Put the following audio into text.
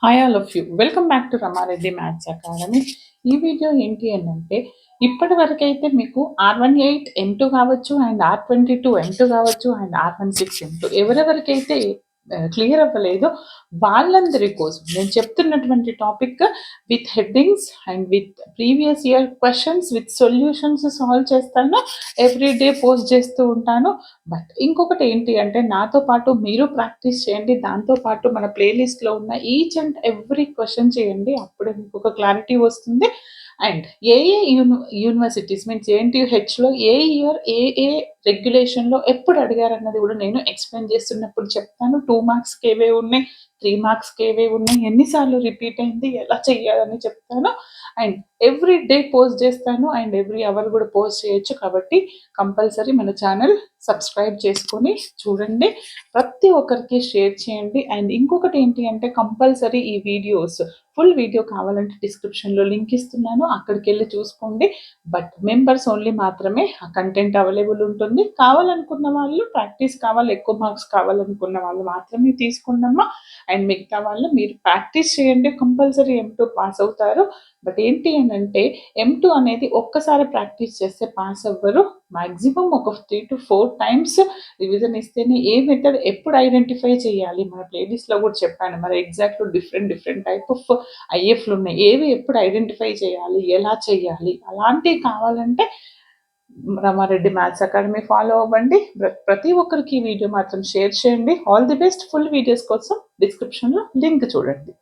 Hi all of you welcome back to Rama Reddy maths academy. ఈ video ఏంటి అని అంటే ఇప్పటి వరకైతే మీకు R18 M2 కావచ్చు అండ్ R22 M2 కావచ్చు అండ్ R16 M2 ఎవరెవరికైతే క్లియర్ అవ్వలేదో వాళ్ళందరి కోసం నేను చెప్తున్నటువంటి topic with headings and with previous year questions with solutions solve చేస్తాను. ఎవ్రీ డే పోస్ట్ చేస్తూ ఉంటాను. బట్ ఇంకొకటి ఏంటి అంటే నాతో పాటు మీరు ప్రాక్టీస్ చేయండి. దాంతో పాటు మన ప్లేలిస్ట్లో ఉన్న ఈచ్ అండ్ ఎవ్రీ క్వశ్చన్ చేయండి. అప్పుడే మీకు ఒక క్లారిటీ వస్తుంది. అండ్ ఏ ఏ యూనివర్సిటీస్ మీన్స్ JNTU-Hలో ఏ ఇయర్ ఏ ఏ రెగ్యులేషన్లో ఎప్పుడు అడిగారన్నది కూడా నేను ఎక్స్ప్లెయిన్ చేస్తున్నప్పుడు చెప్తాను. 2 మార్క్స్కి ఏవే ఉన్నాయి, 3 మార్క్స్కి ఏవే ఉన్నాయి, ఎన్నిసార్లు రిపీట్ అయింది, ఎలా చెయ్యాలని చెప్తాను. అండ్ ఎవ్రీ డే పోస్ట్ చేస్తాను అండ్ ఎవ్రీ అవర్ కూడా పోస్ట్ చేయొచ్చు. కాబట్టి కంపల్సరీ మన ఛానల్ సబ్స్క్రైబ్ చేసుకొని చూడండి, ప్రతి ఒక్కరికి షేర్ చేయండి. అండ్ ఇంకొకటి ఏంటి అంటే కంపల్సరీ ఈ వీడియోస్ ఫుల్ వీడియో కావాలంటే డిస్క్రిప్షన్లో లింక్ ఇస్తున్నాను, అక్కడికి వెళ్ళి చూసుకోండి. బట్ మెంబర్స్ ఓన్లీ మాత్రమే ఆ కంటెంట్ అవైలబుల్ ఉంటుంది. కావాలనుకున్న వాళ్ళు, ప్రాక్టీస్ కావాలి, ఎక్కువ మార్క్స్ కావాలనుకున్న వాళ్ళు మాత్రమే తీసుకున్నామా. అండ్ మిగతా వాళ్ళు మీరు ప్రాక్టీస్ చేయండి, కంపల్సరీ M2 పాస్ అవుతారు. బట్ ఏంటి అని అంటే M2 అనేది ఒక్కసారి ప్రాక్టీస్ చేస్తే పాస్ అవ్వరు. మ్యాక్సిమం ఒక 3 to 4 టైమ్స్ రివిజన్ ఇస్తేనే ఏ మెథడ్ ఎప్పుడు ఐడెంటిఫై చేయాలి, మన ప్లేలిస్ట్లో కూడా చెప్పాను. మరి ఎగ్జాక్ట్ డిఫరెంట్ టైప్ ఆఫ్ IFలు ఉన్నాయి, ఏవి ఎప్పుడు ఐడెంటిఫై చేయాలి, ఎలా చేయాలి, అలాంటివి కావాలంటే రమారెడ్డి మ్యాథ్స్ అకాడమీ ఫాలో అవ్వండి. ప్రతి ఒక్కరికి ఈ వీడియో మాత్రం షేర్ చేయండి. All the best. Full videos కోసం డిస్క్రిప్షన్లో లింక్ చూడండి.